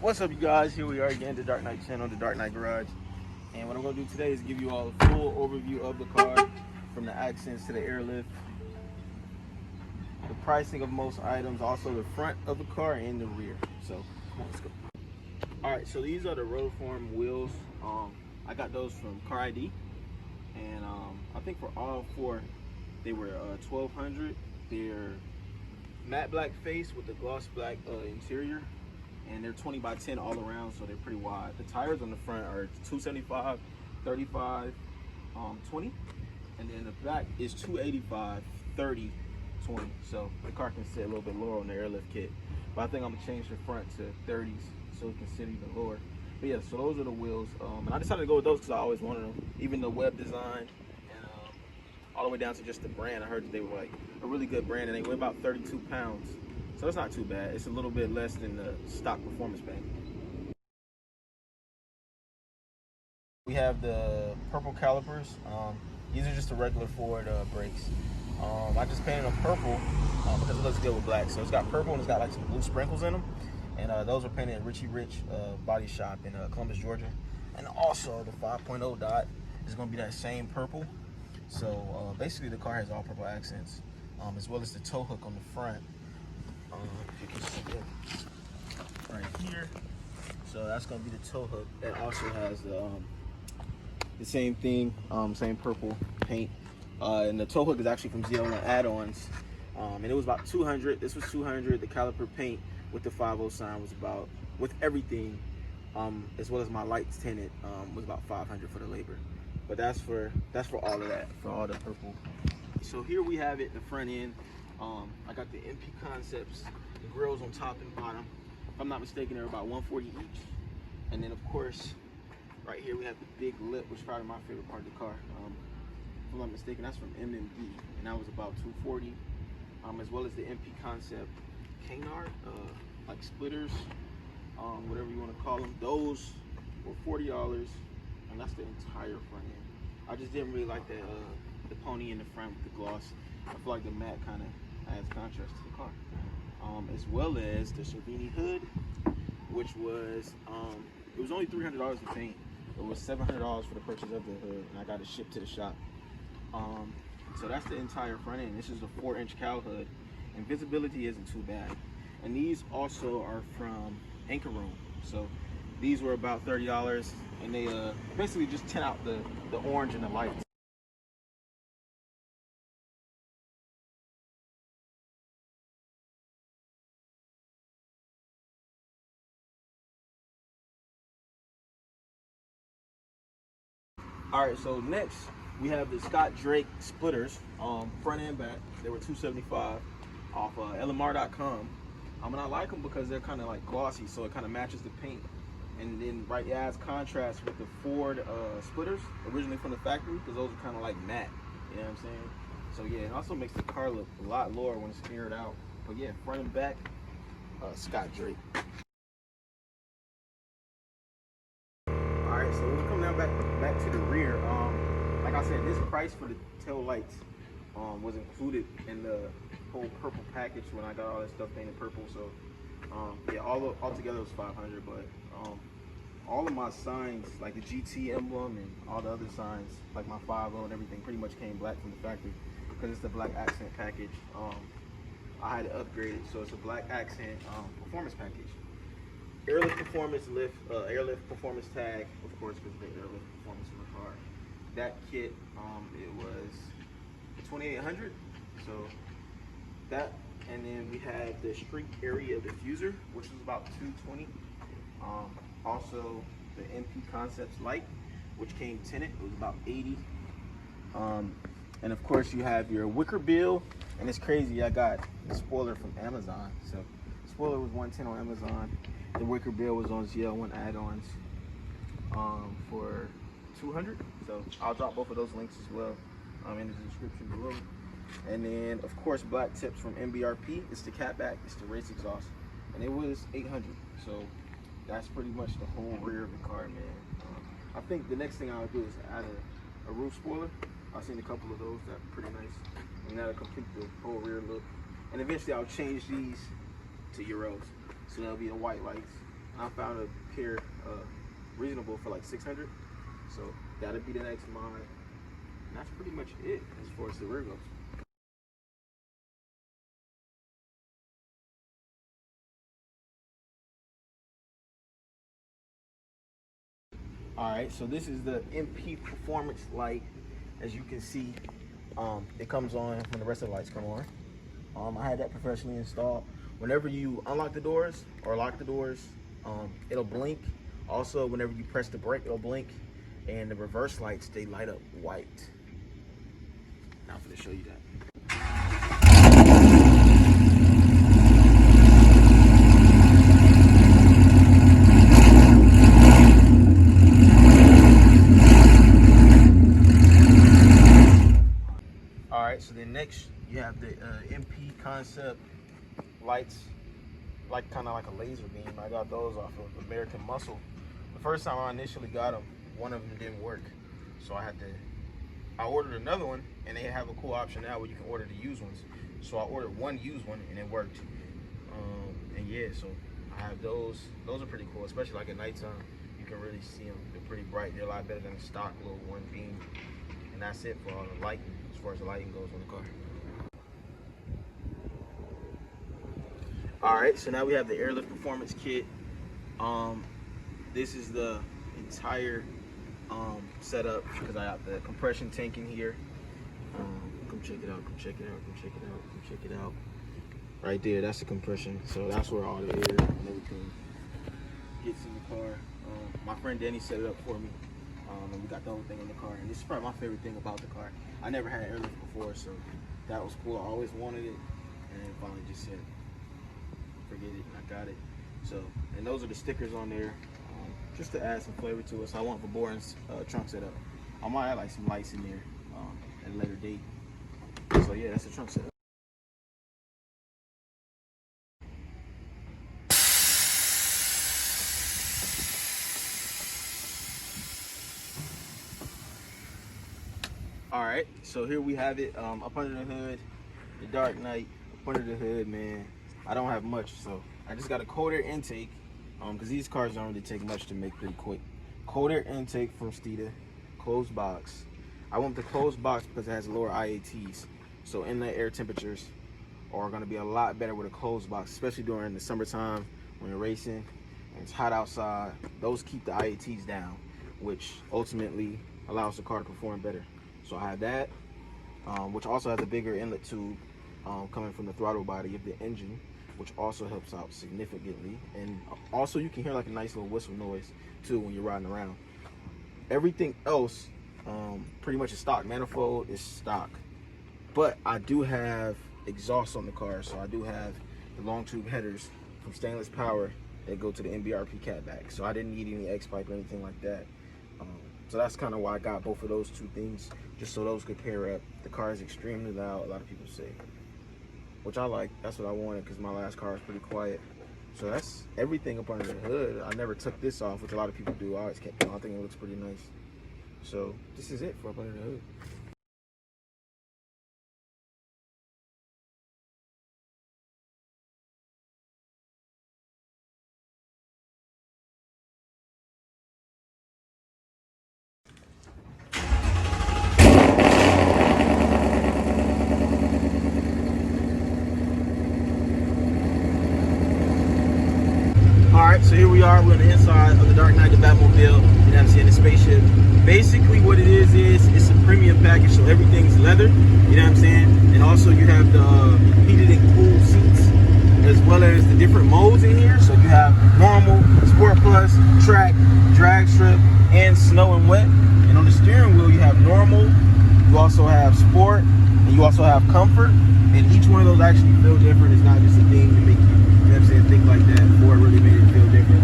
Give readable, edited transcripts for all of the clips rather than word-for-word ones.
What's up, you guys? Here we are again, the Dark Knight channel, the Dark Knight Garage. And what I'm going to do today is give you all a full overview of the car, from the accents to the airlift, the pricing of most items, also the front of the car and the rear. So let's go. Alright, so these are the ROTIFORM wheels. I got those from Car ID, and I think for all four they were 1200. They're matte black face with the gloss black interior, and they're 20 by 10 all around, so they're pretty wide. The tires on the front are 275, 35, 20, and then the back is 285, 30, 20. So the car can sit a little bit lower on the airlift kit, but I think I'm gonna change the front to 30s so it can sit even lower. But yeah, so those are the wheels, and I decided to go with those because I always wanted them. Even the web design, and all the way down to just the brand. I heard that they were like a really good brand, and they weigh about 32 pounds. So it's not too bad. It's a little bit less than the stock performance paint. We have the purple calipers. These are just the regular Ford brakes. I just painted them purple because it looks good with black. So it's got purple and it's got like some blue sprinkles in them. And those are painted at Richie Rich Body Shop in Columbus, Georgia. And also the 5.0 dot is going to be that same purple. So basically the car has all purple accents, as well as the tow hook on the front. If you can see it right here, so that's gonna be the tow hook. That also has the same thing, same purple paint, and the tow hook is actually from ZL1 add-ons, and it was about 200. This was 200. The caliper paint with the 50 sign was about, with everything, as well as my lights tinted, was about 500 for the labor. But that's for all of that, for all the purple. So here we have it, the front end. I got the MP Concepts, the grills on top and bottom. If I'm not mistaken, they're about 140 each. And then of course, right here we have the big lip, which is probably my favorite part of the car. If I'm not mistaken, that's from MBRP, and that was about 240. As well as the MP Concept canard, like splitters, whatever you want to call them. Those were $40, and that's the entire front end. I just didn't really like the pony in the front with the gloss. I feel like the matte kind of adds contrast to the car. As well as the CERVINIS hood, which was, it was only $300 to paint. It was $700 for the purchase of the hood, and I got it shipped to the shop. So that's the entire front end. This is a 4-inch COWL hood, and visibility isn't too bad. And these also are from Anchor Room. So these were about $30, and they basically just tint out the orange and the lights. All right, so next we have the Scott Drake splitters, front and back. They were $275 off LMR.com. And I like them because they're kind of like glossy, so it kind of matches the paint. And then it adds contrast with the Ford splitters, originally from the factory, because those are kind of like matte, you know what I'm saying? So yeah, it also makes the car look a lot lower when it's aired out. But yeah, front and back, Scott Drake. Alright, so let's come now back to the rear. Like I said, this price for the tail lights was included in the whole purple package when I got all that stuff painted purple. So yeah, all together was 500. But all of my signs, like the GT emblem and all the other signs, like my 50 and everything, pretty much came black from the factory because it's the black accent package. I had to upgrade it, so it's a black accent performance package. Airlift performance lift, airlift performance tag, of course, because the airlift performance in the car. That kit, it was 2,800. So that, and then we had the street AREO diffuser, which was about 220. Also the MP Concepts light, which came tinted, it was about 80. And of course you have your WICKERBILL, and it's crazy, I got the spoiler from Amazon. So the spoiler was 110 on Amazon. The WICKERBILL was on ZL1 add-ons for 200. So I'll drop both of those links as well in the description below. And then of course black tips from MBRP. It's the CATBACK, it's the race exhaust, and it was 800. So that's pretty much the whole rear of the car, man. I think the next thing I'll do is add a roof spoiler. I've seen a couple of those that are pretty nice, and that'll complete the whole rear look. And eventually I'll change these to Euros. So that'll be the white lights I found a pair reasonable for like 600. So that'll be the next mod. And that's pretty much it as far as the rear goes. Alright, so this is the MP Performance light. As you can see, it comes on when the rest of the lights come on. I had that professionally installed. Whenever you unlock the doors or lock the doors, it'll blink. Also, whenever you press the brake, it'll blink. And the reverse lights, they light up white. Now I'm going to show you that. Alright, so then next you have the MP Concept lights, like kind of like a laser beam. I got those off of American Muscle. The first time I initially got them, one of them didn't work, so I ordered another one, and they have a cool option now where you can order the used ones. So I ordered one used one and it worked. And yeah, so I have those. Those are pretty cool, especially like at nighttime. You can really see them. They're pretty bright. They're a lot better than the stock little one beam. And that's it for all the lighting, as far as the lighting goes on the car. All right, so now we have the Airlift Performance Kit. This is the entire setup, because I got the compression tank in here. Come check it out, come check it out, come check it out, come check it out. Right there, that's the compression. So that's where all the air and everything gets in the car. My friend Danny set it up for me. And we got the whole thing in the car. And this is probably my favorite thing about the car. I never had airlift before, so that was cool. I always wanted it, and then finally just said, forget it, I got it. So, and those are the stickers on there, just to add some flavor to it. So I want for Boren's trunk setup. I might add like some lights in there at a later date. So yeah, that's the trunk setup. All right, so here we have it, up under the hood, the Dark Knight, up under the hood, man. I don't have much, so I just got a cold air intake, because these cars don't really take much to make pretty quick. Cold air intake from Steeda, closed box. I want the closed box because it has lower IATs, so inlet air temperatures are going to be a lot better with a closed box, especially during the summertime when you're racing and it's hot outside. Those keep the IATs down, which ultimately allows the car to perform better. So I have that, which also has a bigger inlet tube coming from the throttle body of the engine, which also helps out significantly. And also you can hear like a nice little whistle noise too when you're riding around. Everything else pretty much is stock. Manifold is stock. But I do have exhaust on the car, so I do have the long tube headers from Stainless Power that go to the MBRP CATBACK. So I didn't need any X-pipe or anything like that. So that's kind of why I got both of those two things, just so those could pair up. The car is extremely loud, a lot of people say, which I like. That's what I wanted, because my last car was pretty quiet. So that's everything up under the hood. I never took this off, which a lot of people do. I always kept it on. I think it looks pretty nice. So this is it for up under the hood. Alright, so here we are. We're on the inside of the Dark Knight, the Batmobile. You know what I'm saying? The spaceship. Basically what it is it's a premium package, so everything's leather. You know what I'm saying? And also you have the heated and cooled seats, as well as the different modes in here. So you have normal, Sport Plus, track, drag strip, and snow and wet. And on the steering wheel you have normal, you also have sport, and you also have comfort. And each one of those actually feel different. It's not just a thing to make you, you know what I'm saying, think like that. Ford really made it feel different.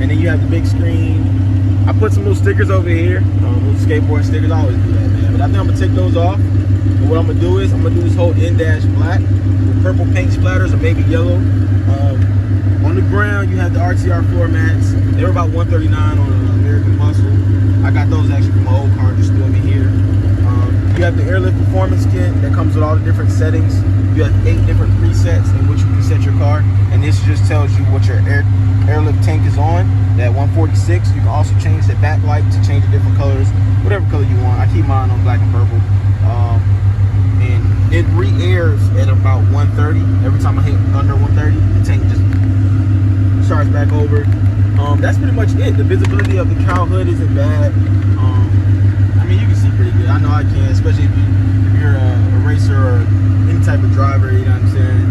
And then you have the big screen. I put some little stickers over here, little skateboard stickers. I always do that, man. But I think I'm gonna take those off. And what I'm gonna do is this whole in-dash black with purple paint splatters or maybe yellow. On the ground, you have the RTR floor mats. They were about $139 on American Muscle. I got those actually from my old car, just threw them in here. You have the Airlift Performance Kit that comes with all the different settings. You have 8 different presets in which you can set your car, and this just tells you what your air 6. You can also change the backlight to change the different colors, whatever color you want. I keep mine on black and purple. And it re-airs at about 130. Every time I hit under 130, the tank just starts back over. That's pretty much it. The visibility of the COWL hood isn't bad. I mean, you can see pretty good. I know I can, especially if you're a racer or any type of driver, you know what I'm saying?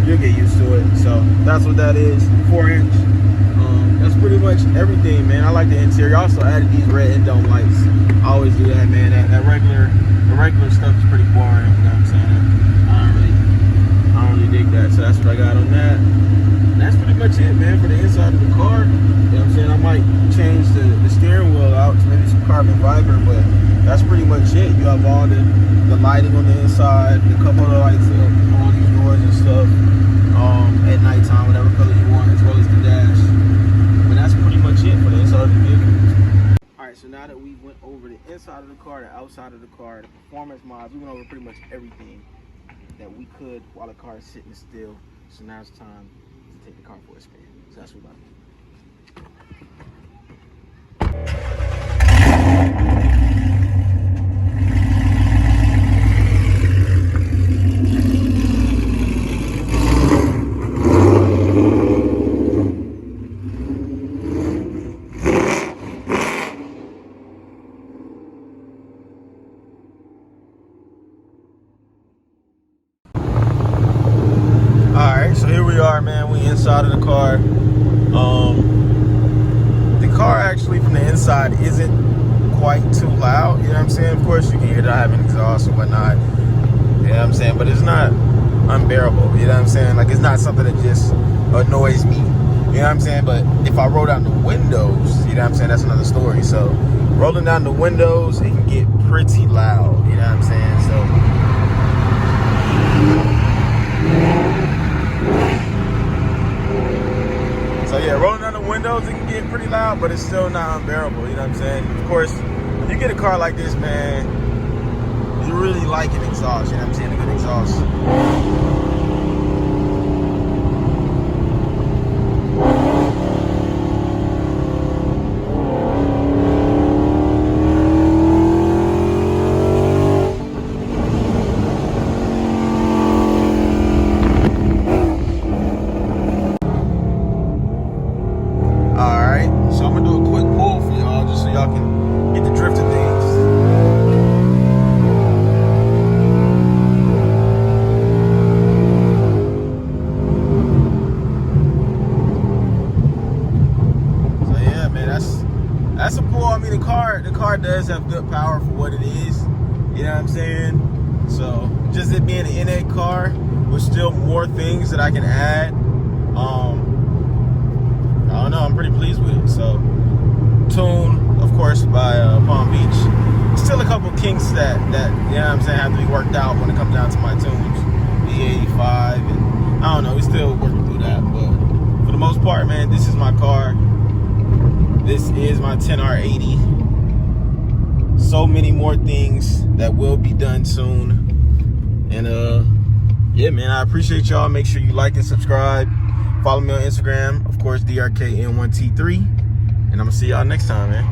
You'll get used to it. So that's what that is, 4-inch. That's pretty much everything, man. I like the interior. I also added these red end dome lights. I always do that, man. The regular stuff is pretty boring, you know what I'm saying? I don't really dig that. So that's what I got on that. And that's pretty much it, man, for the inside of the car. You know what I'm saying? I might change the steering wheel out to maybe some carbon fiber, but that's pretty much it. You have all the lighting on the inside, the couple of lights on these doors and stuff at nighttime, whatever color you want, as well as the dash. But that's pretty much it for the inside of the vehicle. Alright, so now that we went over the inside of the car, the outside of the car, the performance mods, we went over pretty much everything that we could while the car is sitting still. So now it's time to take the car for a spin. So that's what we're about to do. So here we are, man. We inside of the car. The car actually from the inside isn't quite too loud, you know what I'm saying? Of course you can hear that I have an exhaust and whatnot, you know what I'm saying? But it's not unbearable, you know what I'm saying? Like, it's not something that just annoys me, you know what I'm saying? But if I roll down the windows, you know what I'm saying, that's another story. So rolling down the windows, it can get pretty loud, you know what I'm saying? So yeah, rolling down the windows, it can get pretty loud, but it's still not unbearable, you know what I'm saying? Of course, when you get a car like this, man, you really like an exhaust, you know what I'm saying? A good exhaust. That's a pull. I mean, the car does have good power for what it is. You know what I'm saying? So just it being an N8 car with still more things that I can add. I don't know. I'm pretty pleased with it. So tune, of course, by Palm Beach. Still a couple kinks that you know what I'm saying, have to be worked out when it comes down to my tunes. E85 and I don't know. We still working through that, but for the most part, man, this is my car. This is my 10R80. So many more things that will be done soon. And yeah, man, I appreciate y'all. Make sure you like and subscribe. Follow me on Instagram, of course, DRKN1T3. And I'm gonna see y'all next time, man.